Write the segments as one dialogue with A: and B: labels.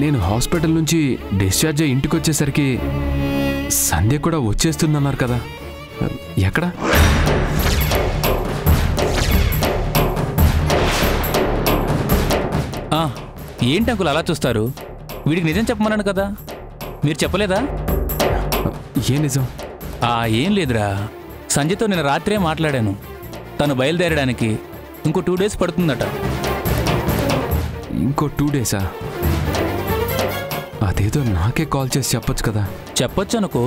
A: నేను హాస్పిటల్ నుంచి డిశ్చార్జ్ అయ్యి ఇంటికి వచ్చేసరికి సంధ్య కూడా వచ్చేస్తుందన్నారు కదా, ఎక్కడ?
B: ఏంటి అంకుల్ అలా చూస్తారు? వీడికి నిజం చెప్పమన్నాను కదా, మీరు చెప్పలేదా?
A: ఏ నిజం?
B: ఏం లేదురా, సంజయ్తో నేను రాత్రే మాట్లాడాను. తను బయలుదేరడానికి ఇంకో 2 days పడుతుందట.
A: ఇంకో 2 days? అదేదో నాకే కాల్ చేసి చెప్పొచ్చు కదా.
B: చెప్పొచ్చు అనుకో,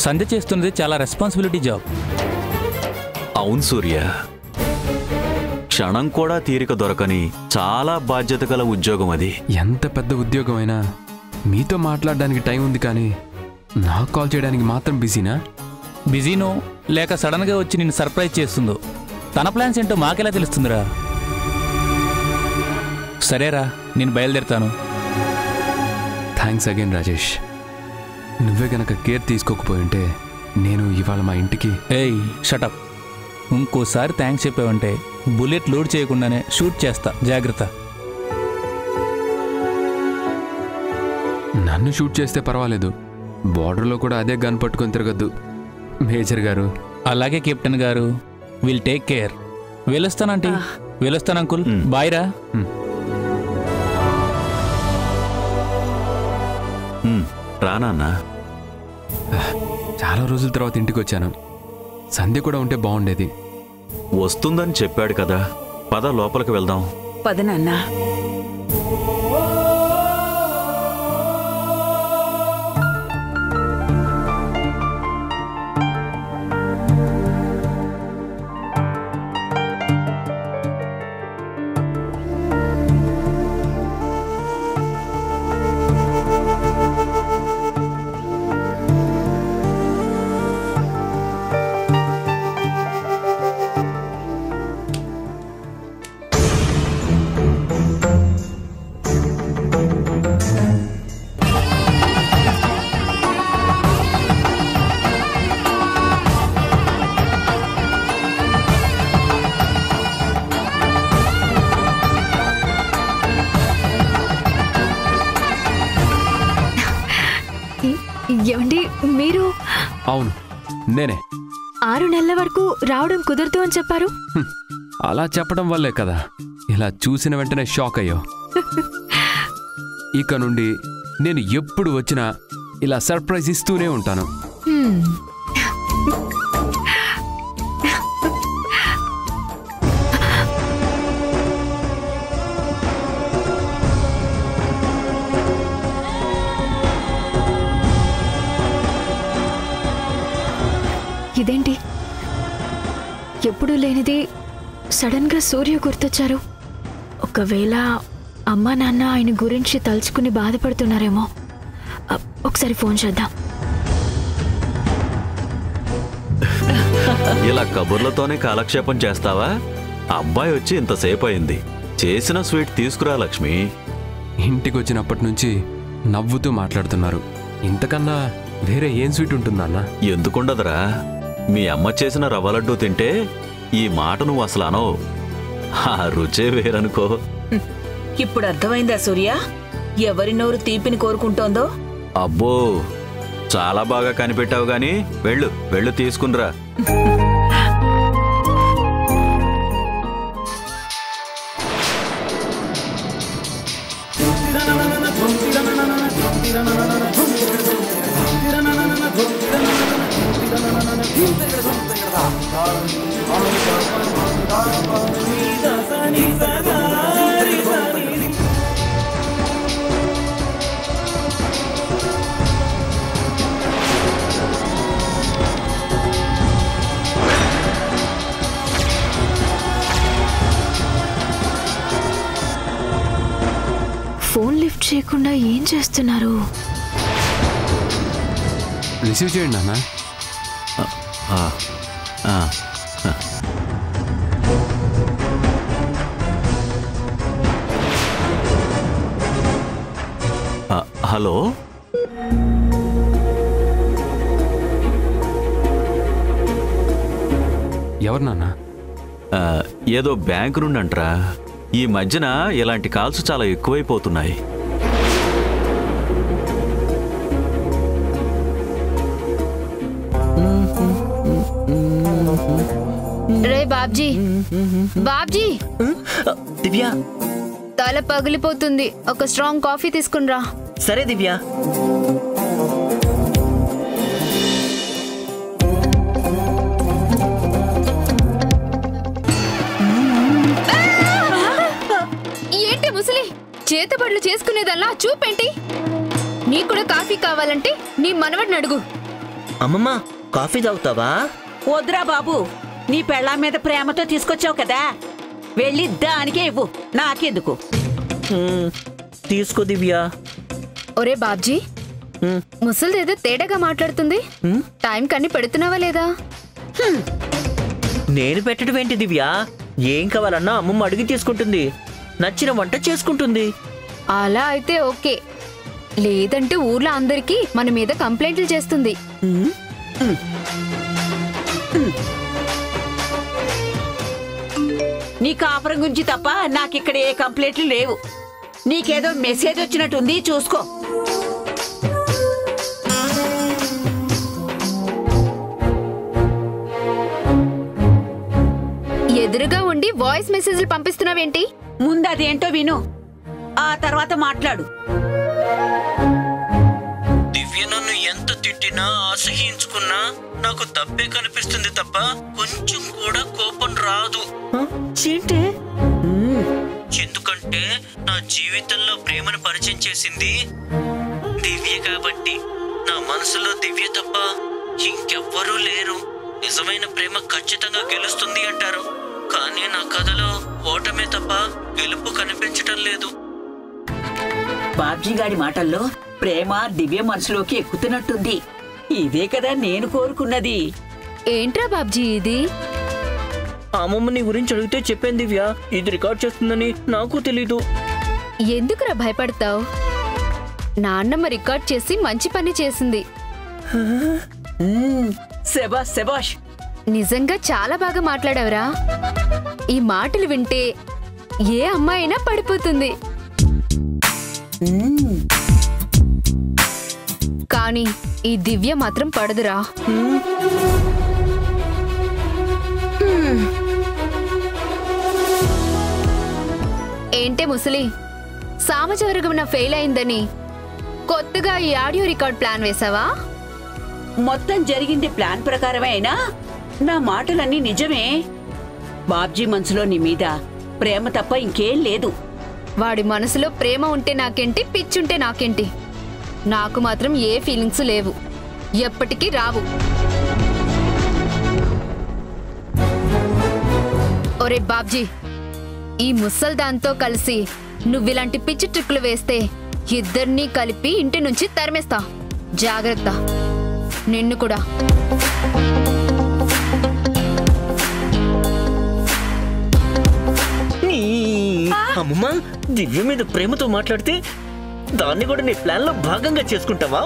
B: సంధ్య చేస్తున్నది చాలా రెస్పాన్సిబిలిటీ జాబ్.
C: అవును సూర్య, క్షణం కూడా తీరిక దొరకని చాలా బాధ్యత గల ఉద్యోగం అది.
A: ఎంత పెద్ద ఉద్యోగం అయినా మీతో మాట్లాడడానికి టైం ఉంది, కానీ నాకు కాల్ చేయడానికి మాత్రం బిజీనా?
B: బిజీనో లేక సడన్గా వచ్చి నిన్ను సర్ప్రైజ్ చేస్తుందో తన ప్లాన్స్ ఏంటో మాకెలా తెలుస్తుందిరా? సరేరా, నేను బయలుదేరుతాను.
A: Thanks again Rajesh. నువ్వే గనక కేర్ తీసుకోకపోయి ఉంటే నేను ఇవాళ మా ఇంటికి...
B: ఏయ్ షటప్, ఇంకోసారి థ్యాంక్స్ చెప్పావంటే బుల్లెట్ లోడ్ చేయకుండానే షూట్ చేస్తా, జాగ్రత్త.
A: నన్ను షూట్ చేస్తే పర్వాలేదు, బార్డర్లో కూడా అదే గన్ పట్టుకొని తిరగద్దు మేజర్ గారు.
B: అలాగే కెప్టెన్ గారు, విల్ టేక్ కేర్. వెళ్ళొస్తానంటీ. వెళ్ళొస్తాను అంకుల్, బాయ్ రా.
C: రానా?
A: చాలా రోజుల తర్వాత ఇంటికి వచ్చాను. సంధ్య కూడా ఉంటే బాగుండేది.
C: వస్తుందని చెప్పాడు కదా, పద లోపలికి వెళ్దాం.
D: పద నాన్న.
E: ఏమండి మీరు?
A: అవును నేనే.
E: 6 నెలల వరకు రావడం కుదరదు అని చెప్పారు.
A: అలా చెప్పడం వల్లే కదా ఇలా చూసిన వెంటనే షాక్ అయ్యో. ఇక నుండి నేను ఎప్పుడు వచ్చినా ఇలా సర్ప్రైజ్ ఇస్తూనే ఉంటాను.
E: ఇదేంటి ఎప్పుడూ లేనిది సడన్ గా సూర్య గుర్తొచ్చారు? ఒకవేళ అమ్మా నాన్న ఆయన గురించి తలుచుకుని బాధపడుతున్నారేమో. ఒకసారి ఫోన్ చేద్దాం.
C: ఇలా కబుర్లతోనే కాలక్షేపం చేస్తావా? అబ్బాయి వచ్చి ఇంతసేపు అయింది, చేసిన స్వీట్ తీసుకురా లక్ష్మి.
A: ఇంటికి వచ్చినప్పటి నుంచి నవ్వుతూ మాట్లాడుతున్నారు. ఇంతకన్నా వేరే ఏం స్వీట్ ఉంటుందన్నా?
C: ఎందుకుండదురా, మీ అమ్మ చేసిన రవ్వ లడ్డూ తింటే ఈ మాట నువ్వు అసలు అనవు. ఆ రుచే వేరనుకో.
D: ఇప్పుడు అర్థమైందా సూర్య, ఎవరి నోరు తీపిని కోరుకుంటోందో?
C: అబ్బో, చాలా బాగా కనిపెట్టావు గాని వెళ్ళు వెళ్ళు తీసుకునిరా.
E: ఫోన్ లిఫ్ట్ చేయకుండా ఏం చేస్తున్నారు?
A: రిసీవ్ చేయండి అన్న.
C: హలో,
A: ఎవరు నాన్న?
C: ఏదో బ్యాంకు నుండి అంటరా. ఈ మధ్యన ఇలాంటి కాల్స్ చాలా ఎక్కువైపోతున్నాయి.
F: రే బాబ్జీ, బాబ్జీ,
G: దివ్య.
F: తల పగిలిపోతుంది. ఒక స్ట్రాంగ్ కాఫీ తీసుకునిరా.
G: సరే దివ్య.
F: ఏంటి ముసలి, చేతబడులు చేసుకునేదల్లా చూపేంటి? నీ కూడా కాఫీ కావాలంటే నీ మనవడిని అడుగు.
G: అమ్మమ్మ, కాఫీ తాగుతావా?
H: వద్దురా బాబు, నీ పెళ్ళాం మీద ప్రేమతో తీసుకొచ్చావు కదా, వెళ్ళి దానికే ఇవ్వు, నాకెందుకు.
G: తీసుకో దివ్య.
F: ఒరే బాబ్జీ, ముసలిదేదో తేడాగా మాట్లాడుతుంది. టైం కన్ని పెడుతున్నావా లేదా?
G: నేను పెట్టడం ఏంటి దివ్య? ఏం కావాలన్నా అమ్మమ్మ అడిగి తీసుకుంటుంది. నచ్చిన వంట చేసుకుంటుంది.
F: అలా అయితే ఓకే, లేదంటే ఊర్లో అందరికీ మన మీద కంప్లైంట్లు చేస్తుంది.
H: నీ కాపురం గురించి తప్ప నాకిక్కడ ఏ కంప్లైంట్లు లేవు. నీకేదో మెసేజ్ వచ్చినట్టుంది, చూసుకో.
F: ఎదురుగా ఉండి వాయిస్ మెసేజ్లు పంపిస్తున్నావేంటి?
H: ముందు అదేంటో విను, ఆ తర్వాత మాట్లాడు.
G: దివ్య నన్ను ఎంత తిట్టినా అసహించుకున్నా నాకు తప్పే కనిపిస్తుంది తప్ప కొంచెం కూడా కోపం రాదు. ఏంటి? ఎందుకంటే నా జీవితంలో ప్రేమను పరిచయం చేసింది దివ్య కాబట్టి. నా మనసులో దివ్య తప్ప ఇంకెవ్వరూ లేరు. నిజమైన ప్రేమ ఖచ్చితంగా గెలుస్తుంది అంటారు, కానీ నా కథలో ఓటమే తప్ప గెలుపు కనిపించటం లేదు.
H: బాబ్జీ గారి మాటల్లో ప్రేమ దివ్య మనసులోకి ఎక్కుతున్నట్టుంది. ఇదే కదా నేను కోరుకున్నది.
F: ఏంట్రా బాబ్జీ ఇది?
G: అమ్మమ్మ నీ గురించి అడిగితే చెప్పాను దివ్య, ఇది రికార్డ్ చేస్తుందని నాకు తెలీదు.
F: ఎందుకురా భయపడతావు? నాన్నమ్మ రికార్డ్ చేసి మంచి పని చేసింది.
H: శబాష్ శబాష్.
F: నిజంగా చాలా బాగా మాట్లాడావురా. ఈ మాటలు వింటే ఏ అమ్మాయి అయినా పడిపోతుంది. కానీ ఈ దివ్య మాత్రం పడదురా. ఏంటే ముసలి, సామచవరగమన ఫెయిల్ అయిందని కొత్తగా ఈ ఆడియో రికార్డ్ ప్లాన్ వేసావా?
H: మొత్తం జరిగింది ప్లాన్ ప్రకారమే అయినా నా మాటలన్నీ నిజమే. బాబ్జీ మనసులో నీ మీద ప్రేమ తప్ప ఇంకేం లేదు.
F: వాడి మనసులో ప్రేమ ఉంటే నాకేంటి, పిచ్చుంటే నాకేంటి? నాకు మాత్రం ఏ ఫీలింగ్స్ లేవు, ఎప్పటికీ రావు. ఒరే బాబ్జీ, ఈ ముసల్దాంతో కలిసి నువ్విలాంటి పిచ్చి ట్రిక్లు వేస్తే ఇద్దరినీ కలిపి ఇంటి నుంచి తరిమేస్తా. జాగ్రత్త, నిన్ను కూడా.
G: అమ్మమ్మ, దివ్య మీద ప్రేమతో మాట్లాడితే దాన్ని కూడా నీ ప్లాన్ లో భాగంగా చేసుకుంటావా?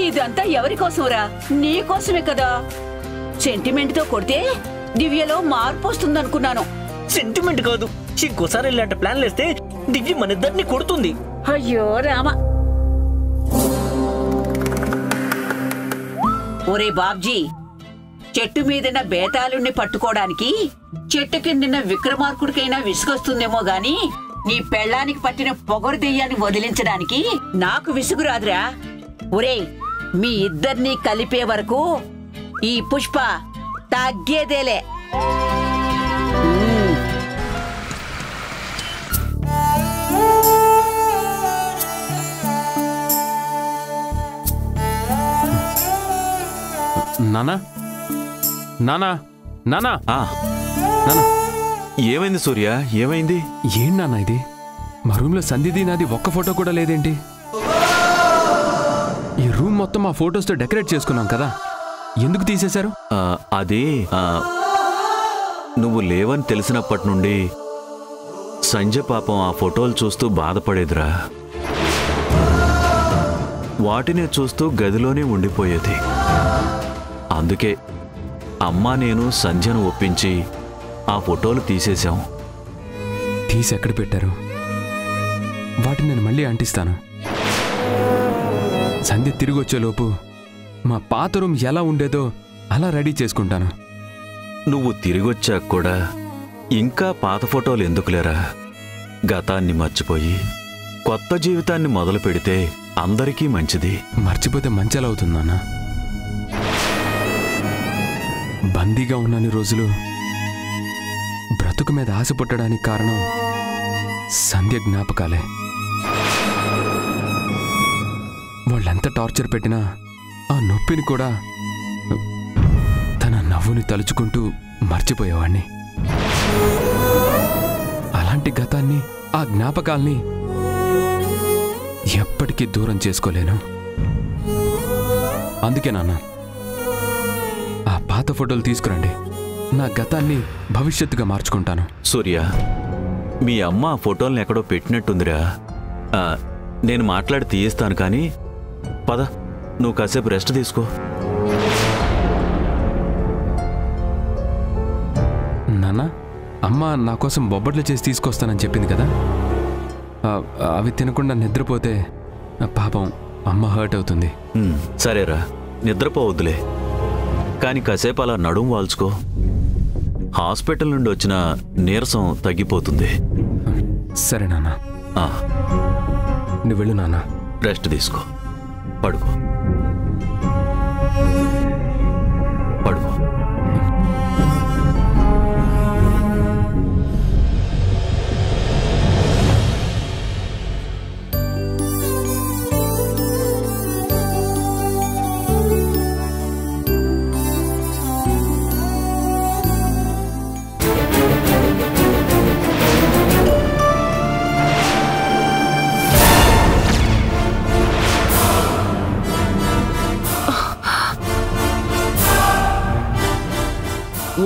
H: ఇదంతా ఎవరి కోసంరా? నీ కోసమే కదా. సెంటిమెంట్ తో కొడితే దివ్యలో మార్పు వస్తుందనుకున్నాను.
G: సెంటిమెంట్ కాదు, ఇంకోసారి ఇలాంటి ప్లాన్లు వేస్తే దివ్య మన ఇద్దరిని కొడుతుంది.
H: అయ్యో రామ. ఒరే బాబ్జీ, చెట్టు మీదన్న బేతాళుణ్ణి పట్టుకోవడానికి చెట్టు కిందన్న విక్రమార్కుడికైనా విసుగొస్తుందేమో గాని నీ పెళ్ళానికి పట్టిన పొగరు దెయ్యాన్ని వదిలించడానికి నాకు విసుగు రాదురా. ఒరేయ్, మీ ఇద్దరినీ కలిపే వరకు ఈ పుష్ప తగ్గేదేలే.
A: నానా నానా నానా
C: ఆ,
A: నానా,
C: ఏమైంది సూర్య? ఏమైంది?
A: ఏం నాన్న ఇది? మా రూమ్లో సంధ్యది నాది ఒక్క ఫోటో కూడా లేదేంటి? ఈ రూమ్ మొత్తం ఆ ఫొటోస్తో డెకరేట్ చేసుకున్నాం కదా, ఎందుకు తీసేశారు?
C: అది నువ్వు లేవని తెలిసినప్పటి నుండి సంజయ్ పాపం ఆ ఫోటోలు చూస్తూ బాధపడేదిరా. వాటినే చూస్తూ గదిలోనే ఉండిపోయేది. అందుకే అమ్మా నేను సంధ్యను ఒప్పించి ఆ ఫోటోలు తీసేశాం.
A: తీసి ఎక్కడ పెట్టారు? వాటిని నేను మళ్ళీ అంటిస్తాను. సంధ్య తిరిగి వచ్చేలోపు మా పాత రూమ్ ఎలా ఉండేదో అలా రెడీ చేసుకుంటాను.
C: నువ్వు తిరిగొచ్చాక కూడా ఇంకా పాత ఫోటోలు ఎందుకులేరా? గతాన్ని మర్చిపోయి కొత్త జీవితాన్ని మొదలు పెడితే అందరికీ మంచిది.
A: మర్చిపోతే మంచెలా అవుతుందన్నా? బందీగా ఉన్నన్ని రోజులు బ్రతుకు మీద ఆశ పుట్టడానికి కారణం సంధ్య జ్ఞాపకాలే. వాళ్ళెంత టార్చర్ పెట్టినా ఆ నొప్పిని కూడా తన నవ్వుని తలుచుకుంటూ మర్చిపోయేవాణ్ణి. అలాంటి గతాన్ని, ఆ జ్ఞాపకాల్ని ఎప్పటికీ దూరం చేసుకోలేను. అందుకే నాన్న, ఆ పాత ఫోటోలు తీసుకురండి. నా గతాన్ని భవిష్యత్తుగా మార్చుకుంటాను.
C: సూర్య, మీ అమ్మ ఆ ఫోటోల్ని ఎక్కడో పెట్టినట్టుందిరా. నేను మాట్లాడి తీయిస్తాను, కానీ పద, నువ్వు కాసేపు రెస్ట్ తీసుకో.
A: నాన్న, అమ్మ నా కోసం బొబ్బట్లు చేసి తీసుకొస్తానని చెప్పింది కదా, అవి తినకుండా నిద్రపోతే పాపం అమ్మ హర్ట్ అవుతుంది.
C: సరేరా, నిద్రపోవద్దులే, కానీ కాసేపు అలా నడుము వాల్చుకో. హాస్పిటల్ నుండి వచ్చిన నీరసం తగ్గిపోతుంది.
A: సరే నాన్న. నువ్వు వెళ్ళు నాన్న.
C: రెస్ట్ తీసుకో, పడుకో పడుకో.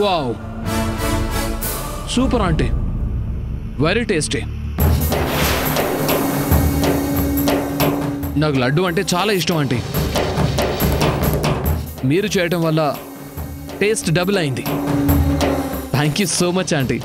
I: Wow, super aunty, very tasty. నాకు లడ్డు అంటే చాలా ఇష్టం ఆంటీ. మీరు చేయటం వల్ల టేస్ట్ డబుల్ అయింది. Thank you so much aunty.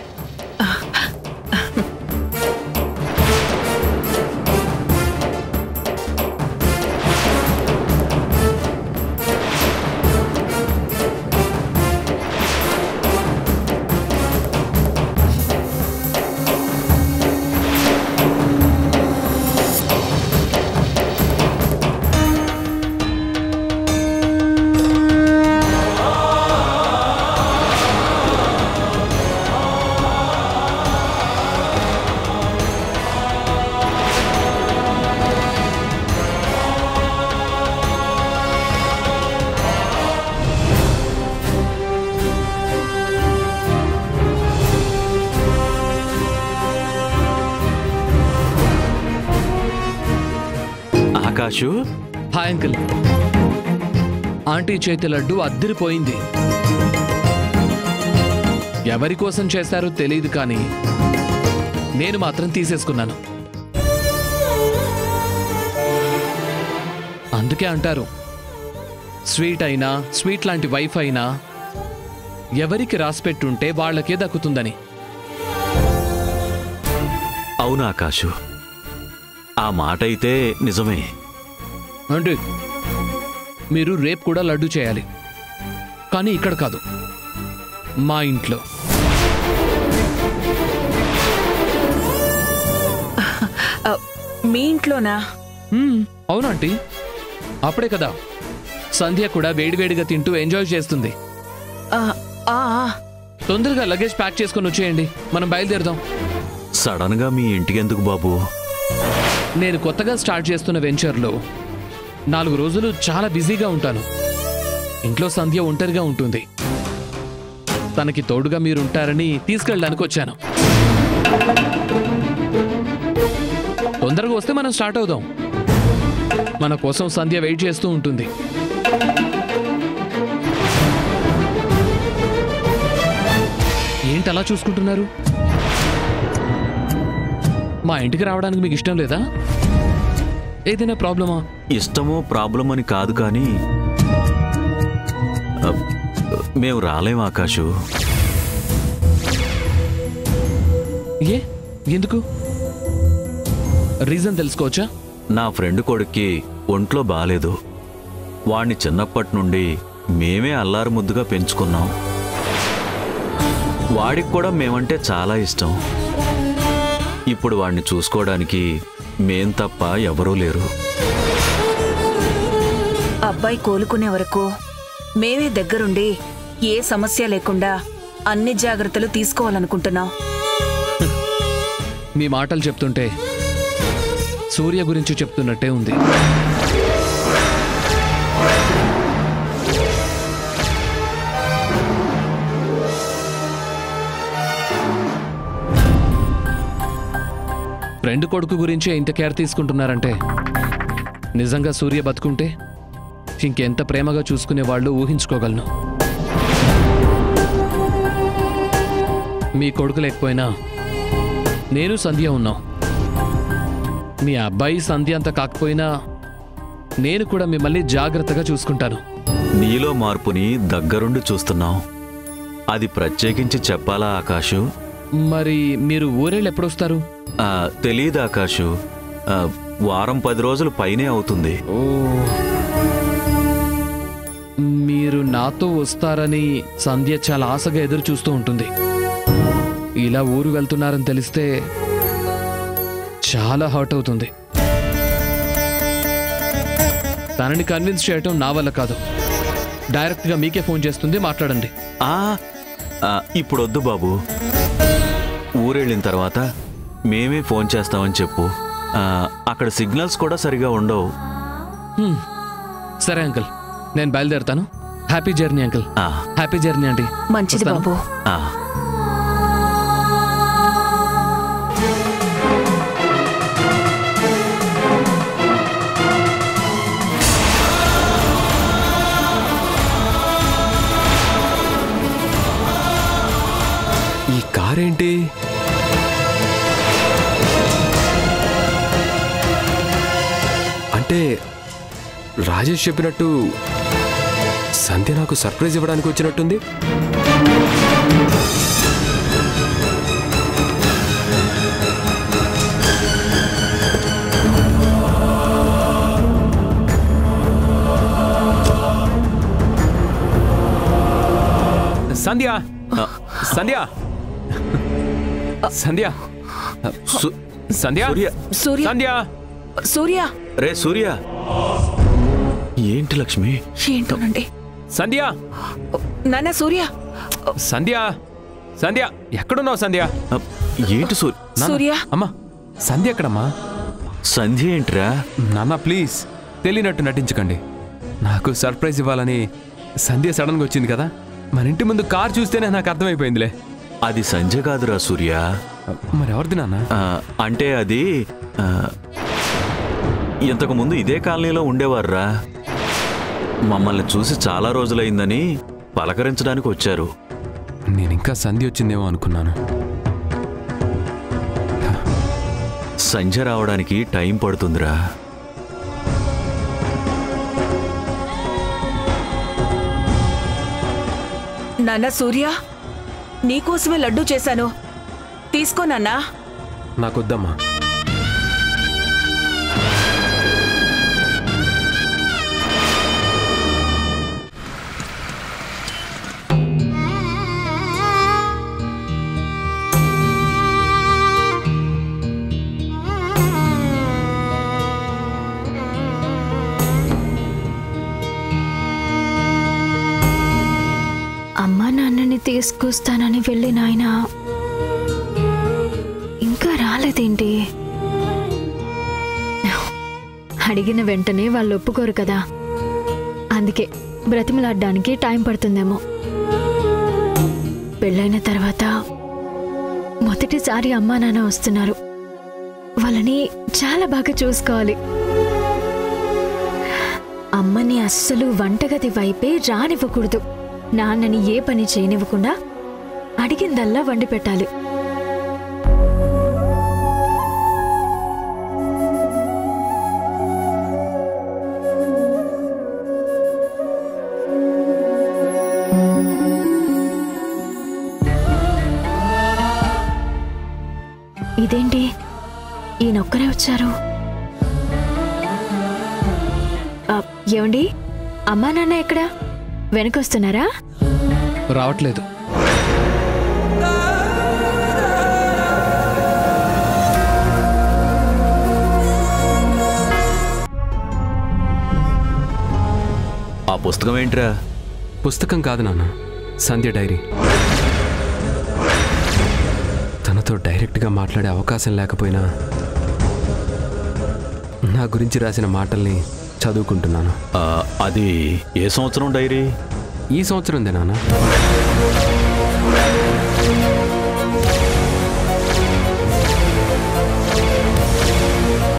I: Akash, hi uncle. Aunty చేతి లడ్డు అద్దిరిపోయింది. ఎవరి కోసం చేశారో తెలియదు, కానీ నేను మాత్రం తీసేసుకున్నాను. అందుకే అంటారు, స్వీట్ అయినా, స్వీట్ లాంటి వైఫ్ అయినా ఎవరికి రాసిపెట్టుంటే వాళ్ళకే దక్కుతుందని.
C: అవును ఆకాశు, ఆ మాట అయితే నిజమే.
I: అంటే మీరు రేపు కూడా లడ్డు చేయాలి, కానీ ఇక్కడ కాదు, మా ఇంట్లో.
D: మీ ఇంట్లోనా?
I: అవునంటీ, అప్పుడే కదా సంధ్య కూడా వేడివేడిగా తింటూ ఎంజాయ్ చేస్తుంది. తొందరగా లగేజ్ ప్యాక్ చేసుకుని వచ్చేయండి, మనం బయలుదేరదాం.
C: సడన్ గా మీ ఇంటికి ఎందుకు బాబు?
I: నేను కొత్తగా స్టార్ట్ చేస్తున్న వెంచర్లో 4 రోజులు చాలా బిజీగా ఉంటాను. ఇంట్లో సంధ్య ఒంటరిగా ఉంటుంది. తనకి తోడుగా మీరుంటారని తీసుకెళ్ళడానికి వచ్చాను. తొందరగా వస్తే మనం స్టార్ట్ అవుదాం. మన కోసం సంధ్య వెయిట్ చేస్తూ ఉంటుంది. ఏంటి అలా చూసుకుంటున్నారు? మా ఇంటికి రావడానికి మీకు ఇష్టం లేదా? ఏదైనా ప్రాబ్లమా?
C: ఇష్టమో ప్రాబ్లం అని కాదు, కానీ మేము రాలేం ఆకాశు.
I: ఎందుకు? రీజన్ తెలుసుకోవచ్చా?
C: నా ఫ్రెండ్ కొడుక్కి ఒంట్లో బాలేదు. వాణ్ణి చిన్నప్పటి నుండి మేమే అల్లారు ముద్దుగా పెంచుకున్నాం. వాడికి కూడా మేమంటే చాలా ఇష్టం. ఇప్పుడు వాడిని చూసుకోవడానికి మేం తప్ప ఎవరూ లేరు.
D: అబ్బాయి కోలుకునే వరకు మేమే దగ్గరుండి ఏ సమస్య లేకుండా అన్ని జాగ్రత్తలు తీసుకోవాలనుకుంటున్నాం.
I: మీ మాటలు చెప్తుంటే సూర్య గురించి చెప్తున్నట్టే ఉంది. ఫ్రెండ్ కొడుకు గురించి ఇంత కేర్ తీసుకుంటున్నారంటే నిజంగా సూర్య బతుకుంటే ఇంకెంత ప్రేమగా చూసుకునే వాళ్ళు ఊహించుకోగలను. మీ కొడుకు లేకపోయినా నేను సంధ్య ఉన్నాం. మీ అబ్బాయి సంధ్య అంత కాకపోయినా నేను కూడా మిమ్మల్ని జాగ్రత్తగా చూసుకుంటాను.
C: నీలో మార్పుని దగ్గరుండి చూస్తున్నాం. అది ప్రత్యేకించి చెప్పాలా ఆకాశు?
I: మరి మీరు ఊరేళ్ళు ఎప్పుడొస్తారు?
C: తెలీదు ఆకాశు. వారం 10 రోజులు పైనే అవుతుంది.
I: ఓ, మీరు నాతో వస్తారని సంధ్య చాలా ఆశగా ఎదురు చూస్తూ ఉంటుంది. ఇలా ఊరు వెళ్తున్నారని తెలిస్తే చాలా హర్ట్ అవుతుంది. తనని కన్విన్స్ చేయటం నా వల్ల కాదు. డైరెక్ట్గా మీకే ఫోన్ చేస్తుంది, మాట్లాడండి.
C: ఇప్పుడొద్దు బాబు. ఊరెళ్ళిన తర్వాత మేమే ఫోన్ చేస్తామని చెప్పు. అక్కడ సిగ్నల్స్ కూడా సరిగా ఉండవు.
I: సరే అంకుల్, నేను బయలుదేరుతాను. Happy journey uncle. Happy journey అండి.
D: మంచిది బాబు.
A: ఈ కారేంటి? అంటే రాజేష్ చెప్పినట్టు సంధ్య నాకు సర్ప్రైజ్ ఇవ్వడానికి వచ్చినట్టుంది. సంధ్య, సంధ్య, సంధ్య, సంధ్య,
D: సూర్య,
A: సంధ్య,
D: సూర్య.
C: రే సూర్య, ఏంటి లక్ష్మి?
D: ఏంటోనండి.
A: సంధ్య,
D: నాన్న సూర్య.
A: సంధ్య, సంధ్య, ఎక్కడున్నావు సంధ్య?
C: ఏంటి
D: సూర్య?
A: అమ్మా, సంధ్య ఎక్కడమ్మా?
C: సంధ్య ఏంట్రా?
A: నాన్న ప్లీజ్ తెలియనట్టు నటించకండి. నాకు సర్ప్రైజ్ ఇవ్వాలని సంధ్య సడన్గా వచ్చింది కదా. మన ఇంటి ముందు కార్ చూస్తేనే నాకు అర్థమైపోయిందిలే.
C: అది సంధ్య కాదురా సూర్య.
A: మరి ఎవరిది నాన్న?
C: అంటే అది ఇంతకు ముందు ఇదే కాలనీలో ఉండేవారురా. మమ్మల్ని చూసి చాలా రోజులైందని పలకరించడానికి వచ్చారు.
A: నేను ఇంకా సంధ్య వచ్చిందేమో అనుకున్నాను.
C: సంధ్య రావడానికి టైం పడుతుందిరా.
D: నాన్న సూర్య, నీకోసమే లడ్డూ చేశాను, తీసుకో నాన్నా.
A: నాకొద్దమ్మా.
E: అమ్మా నాన్నని తీసుకొస్తానని వెళ్ళిన ఆయన ఇంకా రాలేదేంటి? అడిగిన వెంటనే వాళ్ళు ఒప్పుకోరు కదా, అందుకే బ్రతిమలాడడానికి టైం పడుతుందేమో. పెళ్ళైన తర్వాత మొదటిసారి అమ్మా నాన్న వస్తున్నారు. వాళ్ళని చాలా బాగా చూసుకోవాలి. అమ్మని అస్సలు వంటగది వైపే రానివ్వకూడదు. నాన్నని ఏ పని చేయనివ్వకుండా అడిగిందల్లా వండి పెట్టాలి. ఇదేంటి, ఈయనొక్కరే వచ్చారు? ఏమండి, అమ్మా నాన్న ఎక్కడా? వెనకొస్తున్నారా?
I: రావట్లేదు.
C: పుస్తకం ఏంట్రా?
A: పుస్తకం కాదు నాన్న, సంధ్య డైరీ. తనతో డైరెక్ట్గా మాట్లాడే అవకాశం లేకపోయినా నా గురించి రాసిన మాటల్ని చదువుకుంటున్నాను.
C: అది ఏ సంవత్సరం డైరీ?
A: ఈ సంవత్సరందే నాన్న.